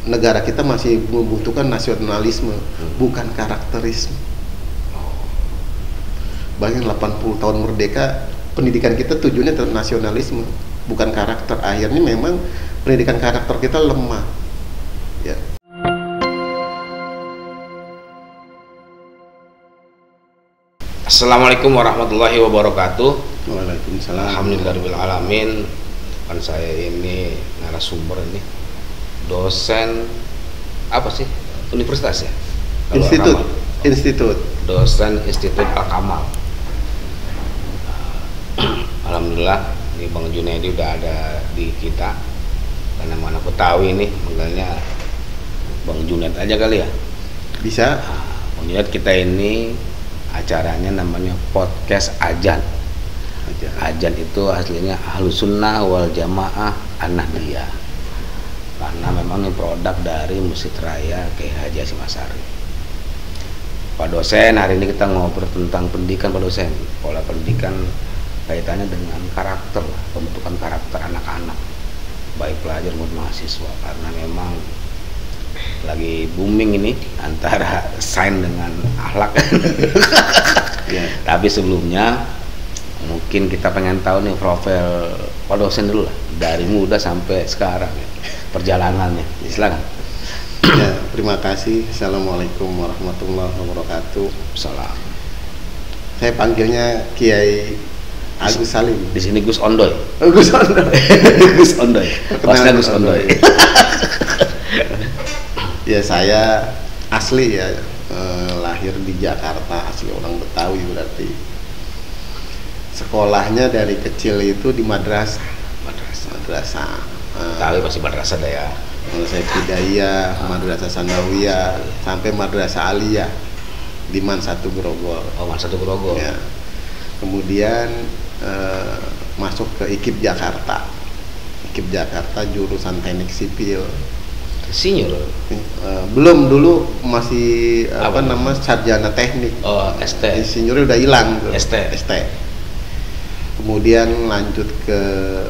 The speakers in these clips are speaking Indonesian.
negara kita masih membutuhkan nasionalisme, bukan karakterisme. Bahkan 80 tahun merdeka, pendidikan kita tujuannya tetap nasionalisme, bukan karakter. Akhirnya memang pendidikan karakter kita lemah. Ya. Assalamualaikum warahmatullahi wabarakatuh. Waalaikumsalam. Alhamdulillahirabbil alamin. Kan saya ini narasumber ini dosen apa sih? Universitas ya? Institut. Dosen Institut Al-Kamal. Alhamdulillah, ini Bang Junaidi udah ada di kita. Karena mana aku tahu ini, manggilnya Bang Junaid aja kali ya. Bisa. Bang Junaid, kita ini acaranya namanya podcast Ajan. Ajan itu aslinya Ahlus Sunnah wal Jamaah An-Nahdliyah. Karena memang ini produk dari Masjid Raya Kiai Haji Hasyim Asy'ari. Pak dosen, hari ini kita ngobrol tentang pendidikan Pak dosen. Pola pendidikan kaitannya dengan karakter, pembentukan karakter anak-anak, baik pelajar maupun mahasiswa. Karena memang lagi booming ini antara sains dengan akhlak. Ya. Tapi sebelumnya mungkin kita pengen tahu nih profil Pak dosen dulu lah, dari muda sampai sekarang ya, perjalanannya. Silakan. Ya, terima kasih. Assalamualaikum warahmatullahi wabarakatuh. Salam. Saya panggilnya Kiai Agus Salim. Di sini Gus Ondoy. Gus Ondoy. Gus Ondoy. Pasnya Gus Ondoy. Ya, saya asli ya, lahir di Jakarta, asli orang Betawi berarti. Sekolahnya dari kecil itu di madrasah. Tahu pasti madrasah dah ya. Saya Hidayah, Madrasah Sanawiyah, sampai Madrasah Aliyah di Man 1 Grogol. Oh, Man 1 Grogol. Ya. Kemudian masuk ke IKIP Jakarta. IKIP Jakarta jurusan Teknik Sipil. Senior. Belum, dulu masih apa namanya, sarjana teknik. Oh, ST. Insinyurnya udah hilang tuh. ST. Kemudian lanjut ke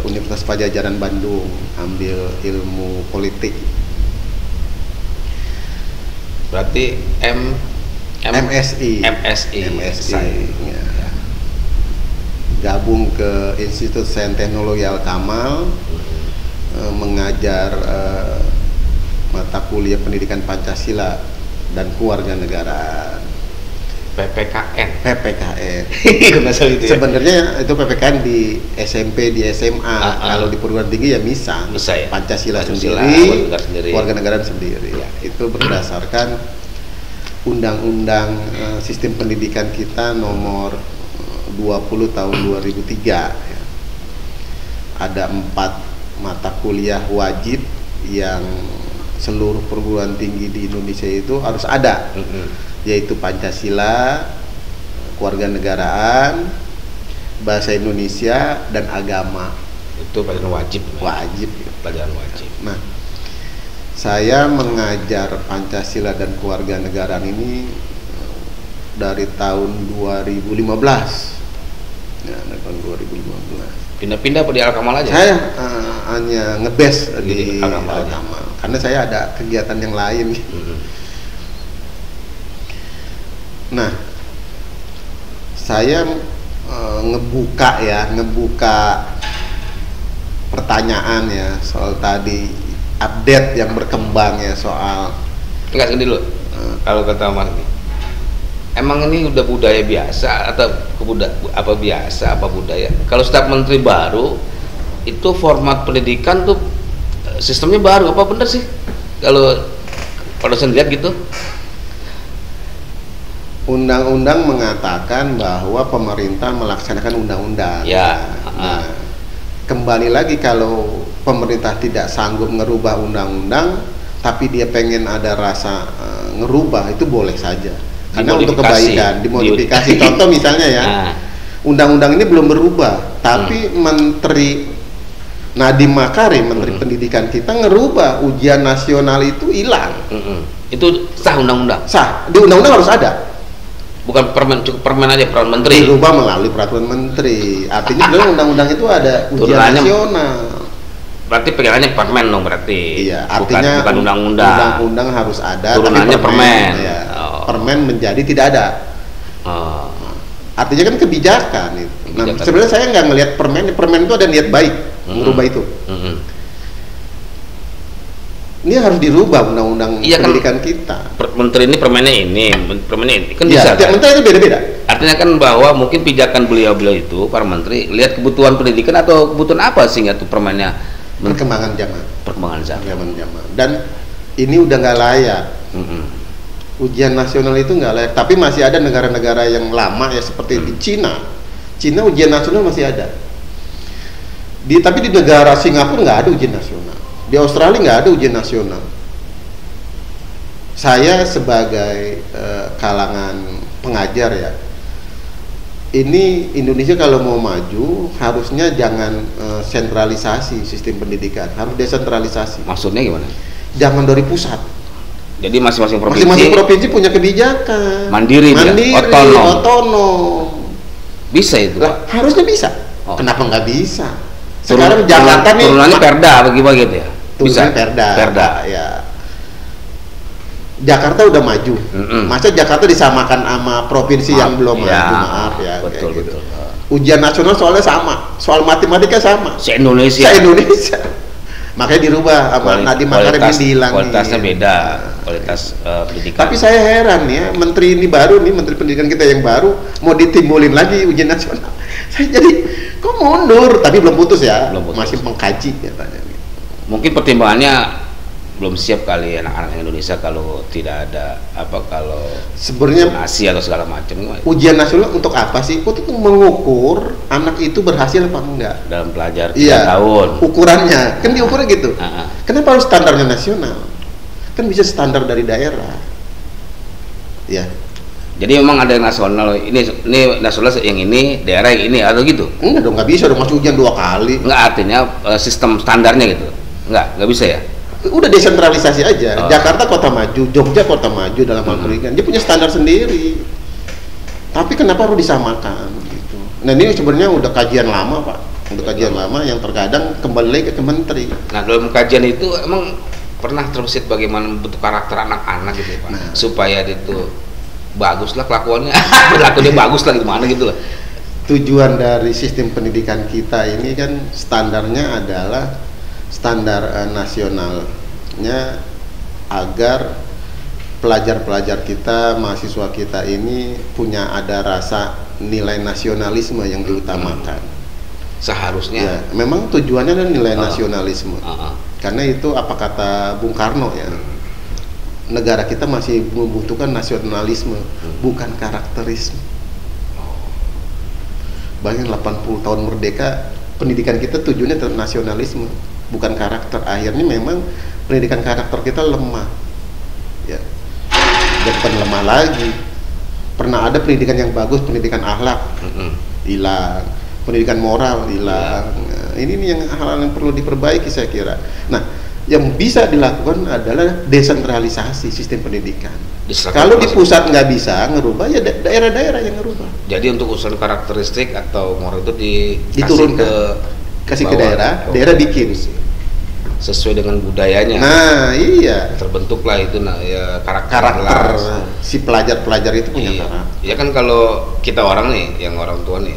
Universitas Padjadjaran Bandung, ambil ilmu politik. Berarti MSI. Ya. Gabung ke Institut Sains Teknologi Al-Kamal, mengajar mata kuliah pendidikan Pancasila dan kewarganegaraan. PPKN. Sebenarnya itu PPKN di SMP, di SMA. Kalau di perguruan tinggi ya bisa ya? Pancasila sendiri, kewarganegaraan sendiri. Ya, itu berdasarkan Undang-Undang Sistem Pendidikan kita nomor 20 tahun 2003. Ya. Ada 4 mata kuliah wajib yang seluruh perguruan tinggi di Indonesia itu harus ada. Yaitu Pancasila, kewarganegaraan, bahasa Indonesia, dan agama. Itu pelajaran wajib. Pelajaran wajib. Nah, saya mengajar Pancasila dan kewarganegaraan ini dari tahun 2015. Ya, dari tahun 2015. Pindah-pindah apa di Al-Kamal aja? Saya hanya ngebes di Al-Kamal, karena saya ada kegiatan yang lain. Nah, saya ngebuka pertanyaan ya soal tadi, update yang berkembang ya soal. Enggak, dulu. Kalau kata Mas ini, emang ini udah budaya biasa atau apa budaya? Kalau setiap menteri baru itu format pendidikan tuh sistemnya baru, apa bener sih? Kalau dosen lihat gitu? Undang-undang mengatakan bahwa pemerintah melaksanakan undang-undang. Ya. Nah, kembali lagi, kalau pemerintah tidak sanggup ngerubah undang-undang, tapi dia pengen ada rasa ngerubah, itu boleh saja. Karena untuk kebaikan, dimodifikasi. Contoh misalnya ya, undang-undang ini belum berubah, tapi Menteri Nadiem Makarim, Menteri Pendidikan kita, ngerubah ujian nasional itu hilang. Itu sah undang-undang? Sah, di undang-undang harus ada. Bukan permen, cukup permen aja, peraturan menteri. Dirubah melalui peraturan menteri. Artinya dalam undang-undang itu ada ujian nasional. Berarti pegangannya permen dong berarti. Iya, artinya bukan undang-undang. Undang-undang harus ada. Turunannya tapi permen. Ya, permen menjadi tidak ada. Artinya kan kebijakan itu. Nah, sebenarnya saya nggak ngelihat permen itu ada niat baik merubah itu. Ini harus dirubah undang-undang pendidikan kita. Menteri ini permennya ini kan ya, bisa. Tiap menteri itu beda-beda. Artinya kan bahwa mungkin pijakan beliau itu para menteri lihat kebutuhan pendidikan atau kebutuhan apa sehingga tuh permennya perkembangan zaman. Dan ini udah nggak layak. Ujian nasional itu nggak layak. Tapi masih ada negara-negara yang lama ya seperti di Cina ujian nasional masih ada. Tapi di negara Singapura nggak ada ujian nasional. Di Australia nggak ada ujian nasional. Saya sebagai kalangan pengajar ya, ini Indonesia kalau mau maju harusnya jangan sentralisasi sistem pendidikan, harus desentralisasi. Maksudnya gimana? Jangan dari pusat. Jadi masing-masing provinsi punya kebijakan. Mandiri otonom. Bisa itu, Pak? Harusnya bisa. Kenapa nggak bisa? Sekarang Jakarta nih turunannya perda bagi-bagi gitu ya. Bisa perda. Ya. Jakarta udah maju. Masa Jakarta disamakan sama provinsi yang belum maju? Maaf ya. Betul. Gitu. Ujian nasional soalnya sama, soal matematika sama. Se-Indonesia. Makanya dirubah sama Nadiem Makarim dihilangin. Kualitasnya beda, kualitas pendidikan. Tapi saya heran ya, menteri ini baru nih, menteri pendidikan kita yang baru mau ditimbulin lagi ujian nasional. Saya jadi kok mundur, tapi belum putus ya, masih mengkaji katanya. Mungkin pertimbangannya belum siap kali anak-anak Indonesia kalau tidak ada kalau sebenarnya nasi atau segala macam. Ujian nasional untuk apa sih? Untuk mengukur anak itu berhasil apa enggak dalam belajar 3 tahun. Ukurannya kan diukurnya gitu. Kenapa harus standarnya nasional? Kan bisa standar dari daerah. Ya. Jadi memang ada yang nasional, ini nasional yang ini, daerah yang ini atau gitu? Enggak dong, nggak bisa dong masuk ujian 2 kali. Enggak, artinya sistem standarnya gitu. Nggak bisa ya? Udah desentralisasi aja. Jakarta kota maju, Jogja kota maju dalam hal pendidikan. Dia punya standar sendiri. Tapi kenapa harus disamakan gitu? Nah, ini sebenarnya udah kajian lama, Pak. Udah kajian lama yang terkadang kembali lagi ke menteri. Nah, dalam kajian itu emang pernah terbesit bagaimana bentuk karakter anak-anak gitu ya, Pak. Supaya itu baguslah kelakuannya. Kelakuannya bagus lah gimana gitu lah. Tujuan dari sistem pendidikan kita ini kan standarnya adalah standar nasionalnya agar pelajar-pelajar kita, mahasiswa kita ini punya ada rasa nilai nasionalisme yang diutamakan. Seharusnya. Ya, memang tujuannya adalah nilai nasionalisme. Karena itu apa kata Bung Karno ya, negara kita masih membutuhkan nasionalisme, bukan karakterisme. Bayangin 80 tahun merdeka, pendidikan kita tujuannya tetap nasionalisme, bukan karakter. Akhirnya memang pendidikan karakter kita lemah ya, bukan lemah lagi. Pernah ada pendidikan yang bagus, pendidikan akhlak hilang, pendidikan moral hilang. Nah, ini nih yang hal-hal yang perlu diperbaiki saya kira. Nah, yang bisa dilakukan adalah desentralisasi sistem pendidikan. Kalau di pusat nggak bisa ngerubah, ya daerah-daerah yang ngerubah. Jadi untuk urusan karakteristik atau moral itu diturunkan, kasih ke daerah, daerah bikin sesuai dengan budayanya. Nah, iya. Terbentuklah itu ya karakter si pelajar-pelajar itu punya karakter. Ya kan kalau kita orang nih, yang orang tua nih,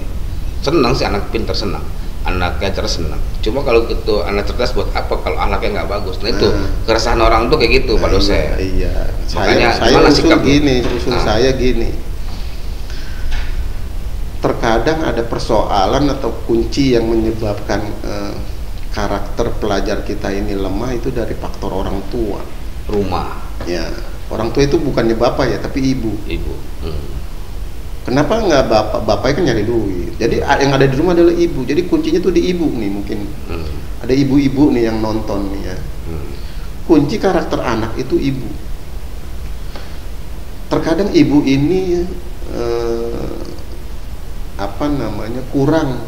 senang sih anak pintar, senang. Anaknya cerdas, senang. Cuma kalau gitu anak cerdas buat apa kalau anaknya nggak bagus? Nah itu keresahan orang tuh kayak gitu, Pak dosen. Iya. Makanya saya usul saya gini. Terkadang ada persoalan atau kunci yang menyebabkan karakter pelajar kita ini lemah itu dari faktor orang tua. Rumah. Ya, orang tua itu bukannya bapak ya, tapi ibu. Kenapa nggak bapak? Bapaknya kan nyari duit. Jadi yang ada di rumah adalah ibu. Jadi kuncinya tuh di ibu nih mungkin. Ada ibu-ibu nih yang nonton nih ya. Kunci karakter anak itu ibu. Terkadang ibu ini kurang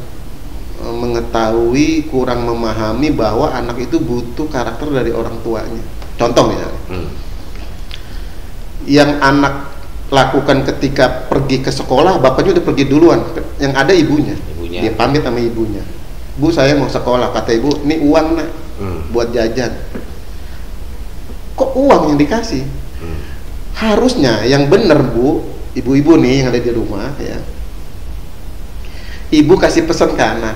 mengetahui, kurang memahami bahwa anak itu butuh karakter dari orang tuanya. Contoh ya, yang anak lakukan ketika pergi ke sekolah, bapaknya udah pergi duluan, yang ada ibunya. Dia pamit sama ibunya, Bu saya mau sekolah, kata ibu, ini uang nak, buat jajan. Kok uang yang dikasih? Harusnya yang bener Bu, ibu-ibu nih yang ada di rumah ya, ibu kasih pesan ke anak,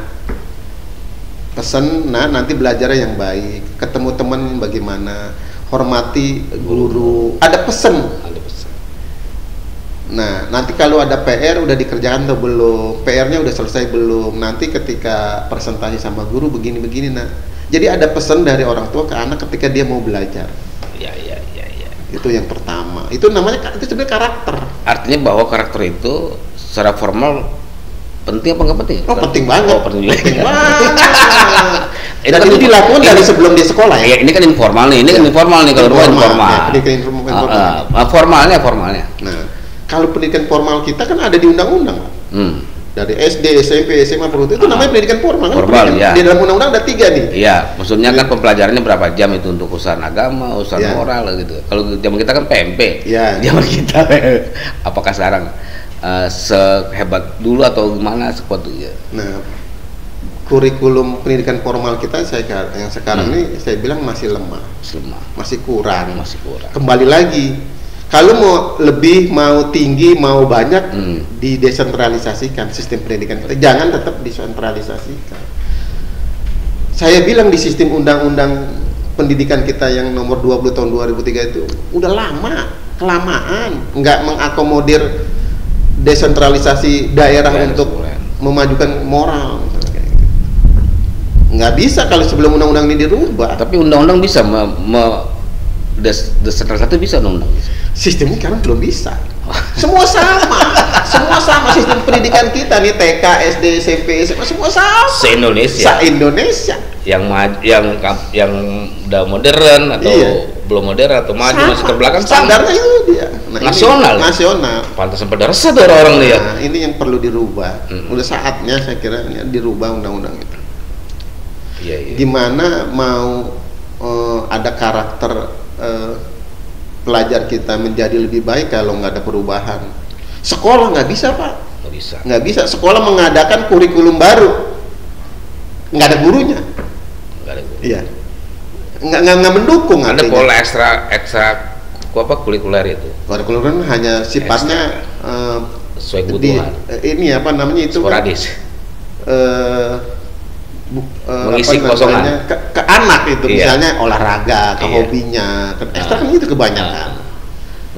pesan, nah nanti belajarnya yang baik, ketemu teman bagaimana, hormati guru, ada pesan. Nah nanti kalau ada PR udah dikerjakan atau belum, PR-nya udah selesai belum, nanti ketika presentasi sama guru begini-begini. Nah jadi ada pesan dari orang tua ke anak ketika dia mau belajar. Ya. Itu yang pertama. Itu namanya, itu sebenarnya karakter. Artinya bahwa karakter itu secara formal penting apa nggak penting? Oh penting banget. Oh, penting banget. Dan itu dilakukan dari sebelum di sekolah ya. Ini kan informal nih. Ini kan informal nih kalau informal. Ya, pendidikan informal. Formalnya. Nah, kalau pendidikan formal kita kan ada di undang-undang. Dari SD, SMP, SMA, perlu itu namanya pendidikan formal kan? Formal, ya. Di dalam undang-undang ada 3 nih. Iya, maksudnya kan pembelajarannya berapa jam itu untuk urusan agama, urusan moral gitu. Kalau zaman kita kan PMP. Iya. Zaman kita apakah sekarang sehebat dulu atau gimana sekuat itu ya? Nah, kurikulum pendidikan formal kita yang sekarang ini saya bilang masih lemah. Masih kurang. Kembali lagi, kalau mau lebih, mau tinggi, mau banyak, didesentralisasikan sistem pendidikan kita. Jangan tetap disentralisasikan. Saya bilang di sistem undang-undang pendidikan kita yang nomor 20 tahun 2003 itu udah lama, kelamaan, nggak mengakomodir desentralisasi daerah untuk memajukan moral. Nggak bisa kalau sebelum undang-undang ini dirubah. Tapi undang-undang bisa desentralisasi bisa undang-undang. Sistemnya sekarang belum bisa. Semua sama sistem pendidikan kita nih, TK, SD, SMP, SMA, semua sama. Se-Indonesia. Yang udah modern atau belum modern atau maju masih terbelakang, standarnya itu dia. Nah, nasional. Pantas sampai resah tuh orang-orang nih ya. Nah, ini yang perlu dirubah. Udah saatnya saya kira dirubah undang-undang itu. Iya. Gimana mau ada karakter pelajar kita menjadi lebih baik kalau nggak ada perubahan? Sekolah nggak bisa Pak. Nggak bisa. Sekolah mengadakan kurikulum baru, nggak ada gurunya. Iya. Nggak mendukung. Ada pola ekstra kurikuler itu. Kurikulum hanya sifatnya sesuai kebutuhan. Ini apa namanya itu? Sporadis. Mengisi kosongan ke anak itu, misalnya olahraga, ke hobinya, ekstra kan itu kebanyakan.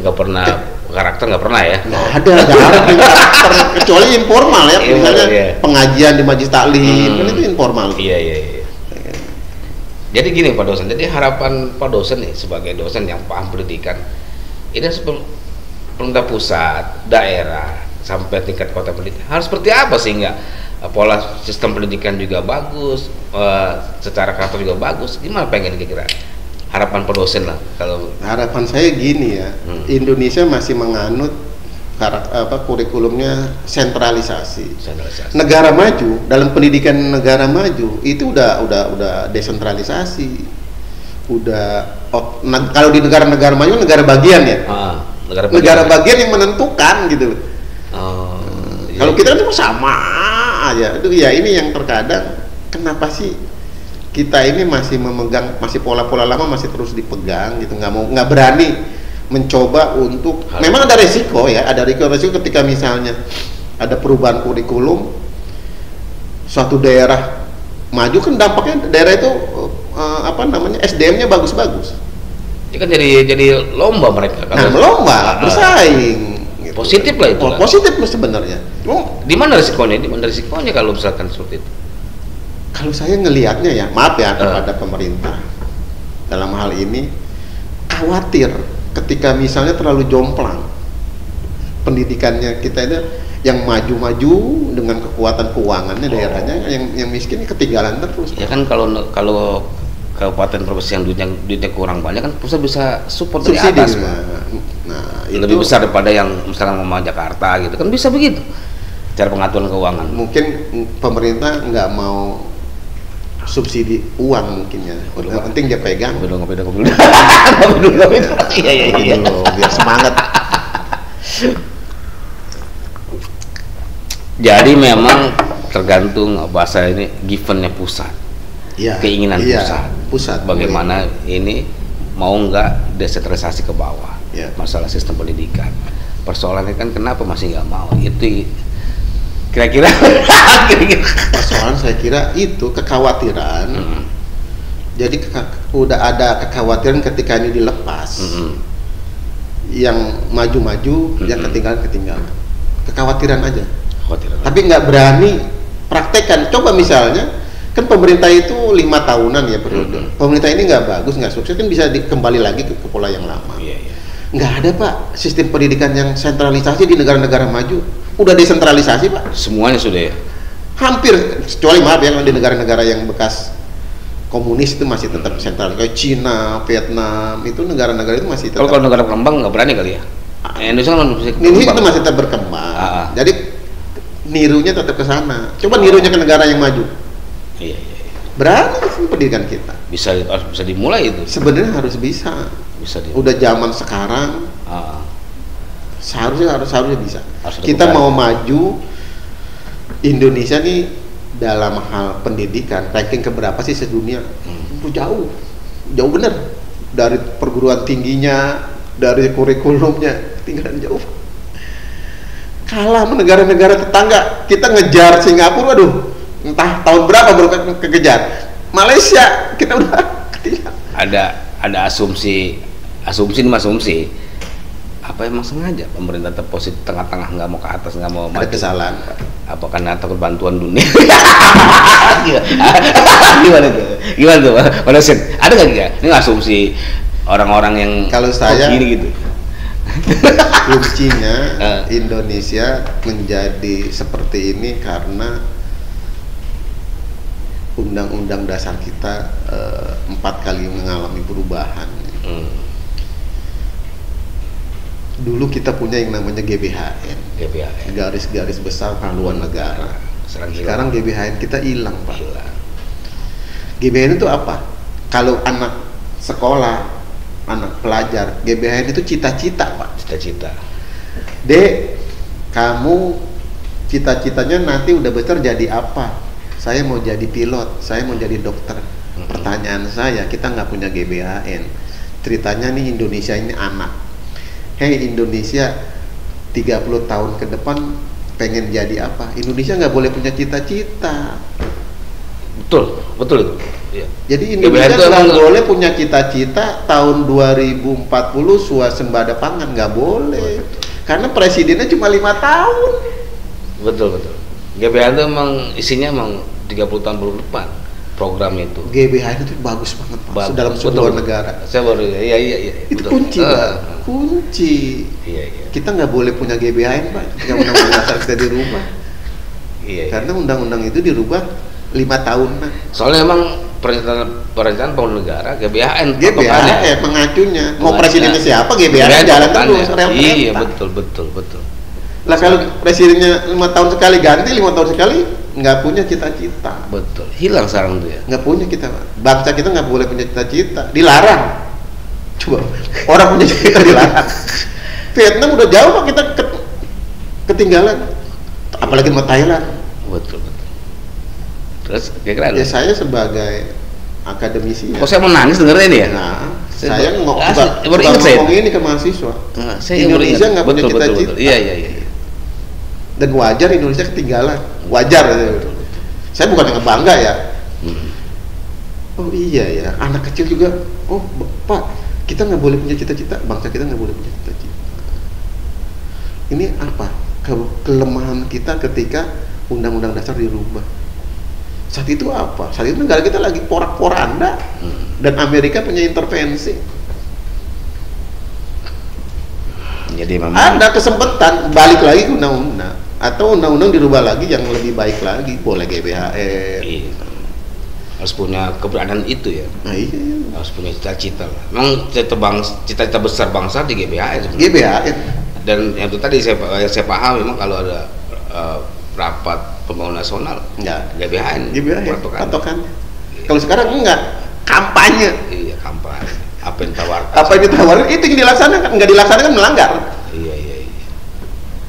Nggak pernah karakter, nggak pernah ya? Nggak ada karakter kecuali informal ya, misalnya pengajian di majelis taklim, kan itu informal. Iya. Jadi gini Pak dosen, jadi harapan Pak dosen nih sebagai dosen yang paham pendidikan, ini pemerintah pusat, daerah, sampai tingkat kota pendidikan harus seperti apa sehingga pola sistem pendidikan juga bagus, secara karakter juga bagus. Gimana pengen kira-kira harapan Pak dosen lah? Kalau harapan saya gini ya, Indonesia masih menganut kurikulumnya sentralisasi. Negara maju, dalam pendidikan negara maju itu udah desentralisasi. Kalau di negara-negara maju negara bagian ya. Negara bagian yang menentukan gitu. Kalau kita kan sama aja. Itu ya, ini yang terkadang kenapa sih kita ini masih memegang, masih pola-pola lama masih terus dipegang gitu, nggak berani mencoba untuk, memang ada resiko ya, ada resiko ketika misalnya ada perubahan kurikulum suatu daerah maju, kan dampaknya daerah itu SDM-nya bagus-bagus. Ini kan jadi lomba mereka. Lomba bersaing. Gitu. Positif lah itu. Positif sebenarnya. Di mana risikonya? Kalau misalkan seperti itu? Kalau saya ngelihatnya ya, maaf ya kepada pemerintah dalam hal ini, khawatir ketika misalnya terlalu jomplang pendidikannya kita ini, yang maju-maju dengan kekuatan keuangannya daerahnya, yang miskin ketinggalan terus. Ya kan kalau kabupaten provinsi yang duitnya kurang banyak kan pusat bisa support dari atas. Lebih besar daripada yang misalkan mau Jakarta gitu kan, bisa begitu cara pengaturan keuangan. Mungkin pemerintah nggak mau subsidi uang mungkin ya. Yang penting dia pegang. Ngopi dulu. Iya. Biar semangat. Jadi memang tergantung bahasa ini givennya pusat. keinginan pusat. Bagaimana ini mau nggak desentralisasi ke bawah, masalah sistem pendidikan. Persoalannya kan kenapa masih nggak mau? Itu kira-kira persoalan saya kira itu kekhawatiran. Jadi udah ada kekhawatiran ketika ini dilepas, yang maju-maju, yang ketinggalan. Kekhawatiran aja. Tapi nggak berani praktekkan. Coba misalnya, kan pemerintah itu 5 tahunan ya periode. Pemerintah ini nggak bagus, nggak sukses, kan bisa kembali lagi ke pola yang lama. Nggak ada Pak sistem pendidikan yang sentralisasi di negara-negara maju. Udah desentralisasi Pak. Semuanya sudah ya? Hampir, kecuali maaf ya di negara-negara yang bekas komunis itu masih tetap sentral, kayak Cina, Vietnam, itu negara-negara itu masih tetap. Kalau negara berkembang nggak berani kali ya? Indonesia itu masih tetap berkembang. Jadi nirunya tetap ke sana. Coba nirunya ke negara yang maju. Iya. Berani sih pendidikan kita. Bisa dimulai itu. Sebenarnya harus bisa. Udah zaman sekarang. Seharusnya bisa. Kita mau maju, Indonesia nih dalam hal pendidikan ranking keberapa sih sedunia? Jauh bener, dari perguruan tingginya, dari kurikulumnya tinggalan jauh, kalah sama negara-negara tetangga. Kita ngejar Singapura, aduh entah tahun berapa baru kekejar. Malaysia kita udah ketinggalan. Ada asumsi apa emang sengaja pemerintah terposisi tengah-tengah, nggak mau ke atas, nggak mau ada kesalahan Pak. Apa karena takut bantuan dunia? Gimana tuh Pak Dosen? Ada nggak ya? Ini asumsi orang-orang yang kalau saya gini gitu. Kuncinya Indonesia menjadi seperti ini karena undang-undang dasar kita 4 kali mengalami perubahan. Dulu kita punya yang namanya GBHN, garis-garis besar haluan negara. Sekarang GBHN kita hilang Pak. GBHN itu apa? Kalau anak sekolah, anak pelajar, GBHN itu cita-cita Pak. Cita-cita. Dek, kamu cita-citanya nanti udah besar jadi apa? Saya mau jadi pilot, saya mau jadi dokter. Pertanyaan saya, kita nggak punya GBHN. Ceritanya nih Indonesia ini anak. Hei Indonesia, 30 tahun ke depan pengen jadi apa? Indonesia nggak boleh punya cita-cita. Betul itu. Ya. Jadi Indonesia nggak boleh punya cita-cita tahun 2040 swasembada pangan, nggak boleh. Karena presidennya cuma 5 tahun. Betul. GBHN itu emang isinya emang 30 tahun belum depan. Program itu. GBHN itu bagus banget Pak, dalam sebuah negara. Saya baru iya. Itu betul. Kunci Pak. Kunci. Iya. Kita nggak boleh punya GBHN Pak, jika undang-undang dasar kita dirubah. Iya. Karena undang-undang itu dirubah 5 tahun. Soalnya emang perencanaan pembangunan negara GBHN mengacunya. Mau presidennya siapa GBHN jalan terus. Iya betul. Lah kalau presidennya 5 tahun sekali ganti, 5 tahun sekali nggak punya cita-cita. Betul, hilang sekarang tuh ya. Nggak punya kita, bangsa kita nggak boleh punya cita-cita, dilarang. Coba orang punya cita dilarang. Vietnam udah jauh Pak, kita ketinggalan. Apalagi sama Thailand. Betul. Terus kira-kira ya saya sebagai akademisi. Saya mau nangis dengerin ini ya. Nah, saya ngomong ini ke mahasiswa. Indonesia nggak punya cita-cita. Iya. Dan wajar Indonesia ketinggalan, wajar. Saya bukan yang bangga ya. Oh iya ya, anak kecil juga. Oh Pak, kita nggak boleh punya cita-cita, bangsa kita nggak boleh punya cita-cita. Ini apa? Kelemahan kita ketika undang-undang dasar dirubah. Saat itu apa? Saat itu negara kita lagi porak-poranda dan Amerika punya intervensi. Jadi ada kesempatan balik lagi ke undang-undang. Atau undang-undang dirubah lagi yang lebih baik lagi, boleh GBHN. Iya. Harus punya keberanian itu ya. Nah, iya. Harus punya cita-cita lah. Memang cita-cita besar bangsa di GBHN. GBHN. Dan yang itu tadi saya paham memang kalau ada rapat pembangunan nasional, GBHN. Patokan. Kalau sekarang enggak, kampanye. Iya, kampanye. Apa yang ditawarkan? Apa yang ditawarkan itu yang dilaksanakan, enggak dilaksanakan melanggar. Iya.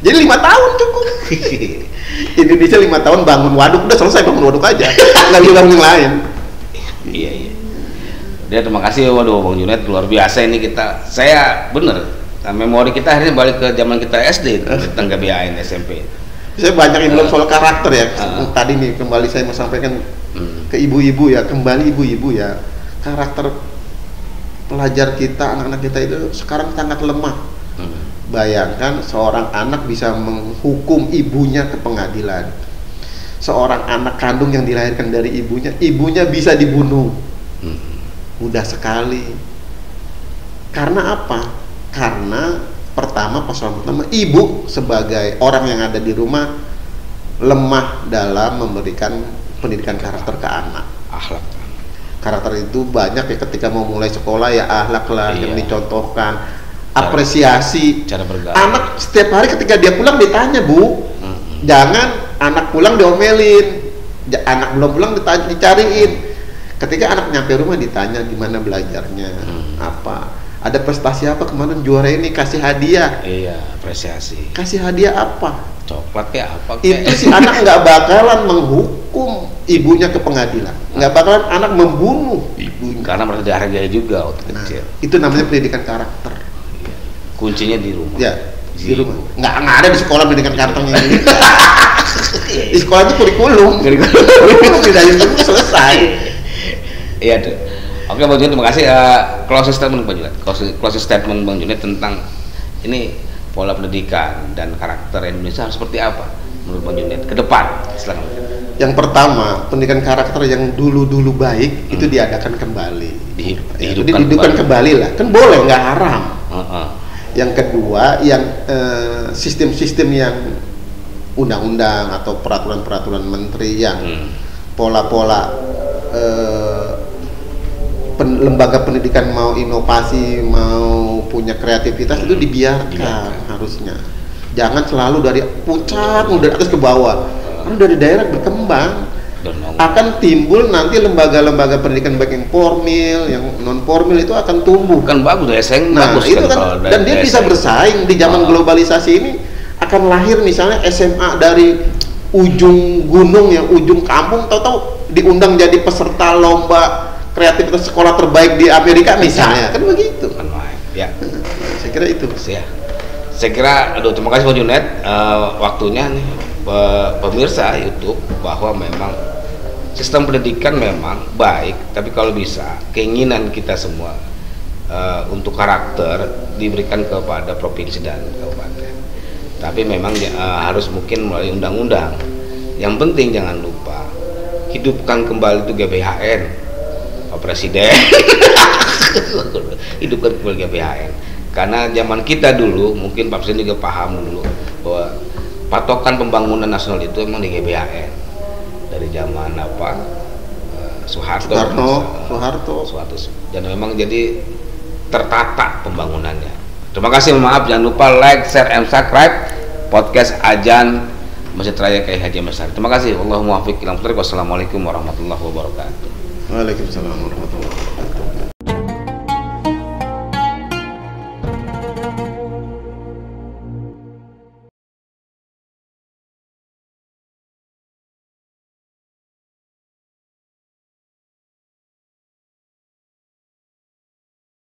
Jadi 5 tahun cukup. Indonesia 5 tahun bangun waduk, udah selesai bangun waduk aja. Nggak bisa bangun yang lain. Iya. Dia terima kasih, waduh Bang Junet luar biasa ini saya bener memori kita akhirnya balik ke zaman kita SD tentang GBHN SMP. Saya banyak yang bilang soal karakter ya. Tadi nih kembali saya mau sampaikan ke ibu-ibu ya, kembali ibu-ibu ya. Karakter pelajar kita, anak-anak kita itu sekarang sangat lemah. Bayangkan seorang anak bisa menghukum ibunya ke pengadilan. Seorang anak kandung yang dilahirkan dari ibunya bisa dibunuh. Mudah sekali. Karena apa? Karena pertama, persoalan pertama, ibu sebagai orang yang ada di rumah lemah dalam memberikan pendidikan karakter ke anak. Akhlak. Karakter itu banyak ya, ketika mau mulai sekolah ya akhlak lah yang dicontohkan, apresiasi. Cara bergaul. Anak setiap hari ketika dia pulang ditanya, Bu. Jangan anak pulang diomelin. Anak belum pulang dicariin. Ketika anak nyampe rumah ditanya gimana belajarnya, apa, ada prestasi apa kemarin juara ini, kasih hadiah. Iya, apresiasi. Kasih hadiah apa? Coklat kayak apa? Itu si anak nggak bakalan menghukum ibunya ke pengadilan, nggak bakalan anak membunuh ibunya. Karena merasa dihargai juga waktu kecil. Itu namanya pendidikan karakter. Iya. Kuncinya di rumah. Ya, di rumah. Nggak ada di sekolah pendidikan karakternya ini. Di sekolah itu kurikulum tidak selesai. Iya tuh. Oke Bang Junet, terima kasih. Closing statement Bang Junet. Closing statement Bang Junet tentang ini pola pendidikan dan karakter Indonesia harus seperti apa menurut Bang Junet ke depan? Silakan. Yang pertama, pendidikan karakter yang dulu baik itu diadakan kembali. Dihidupkan kembali lah. Kan boleh, nggak haram. Yang kedua, yang sistem-sistem yang undang-undang atau peraturan-peraturan menteri yang pola-pola lembaga pendidikan mau inovasi, mau punya kreativitas itu dibiarkan harusnya. Jangan selalu dari pusat, dari atas ke bawah. Karena dari daerah berkembang akan timbul nanti lembaga-lembaga pendidikan baik yang formil, yang non formil itu akan tumbuh. Kan bagus ya, nah, bagus itu kan, dan dia bisa bersaing di zaman globalisasi ini. Akan lahir misalnya SMA dari ujung gunung ya, ujung kampung, tahu-tahu diundang jadi peserta lomba kreativitas sekolah terbaik di Amerika misalnya, kan begitu. Ya, saya kira itu. Saya kira, aduh terima kasih Bang Junet, waktunya nih pemirsa YouTube, bahwa memang sistem pendidikan memang baik, tapi kalau bisa keinginan kita semua untuk karakter diberikan kepada provinsi dan kabupaten. Tapi memang harus mungkin melalui undang-undang. Yang penting jangan lupa hidupkan kembali itu GBHN, Pak Presiden. Hidupkan kembali GBHN. Karena zaman kita dulu, mungkin Pak Presiden juga paham dulu bahwa patokan pembangunan nasional itu emang di GBHN. Dari zaman Soeharto. Dan memang jadi tertata pembangunannya. Terima kasih, maaf, jangan lupa like, share, and subscribe podcast Ajan Masjid Raya Kiai Haji Besar. Terima kasih. Allahumma muwaffiq ila thoriq. Wassalamualaikum warahmatullahi wabarakatuh. Waalaikumsalam warahmatullahi wabarakatuh.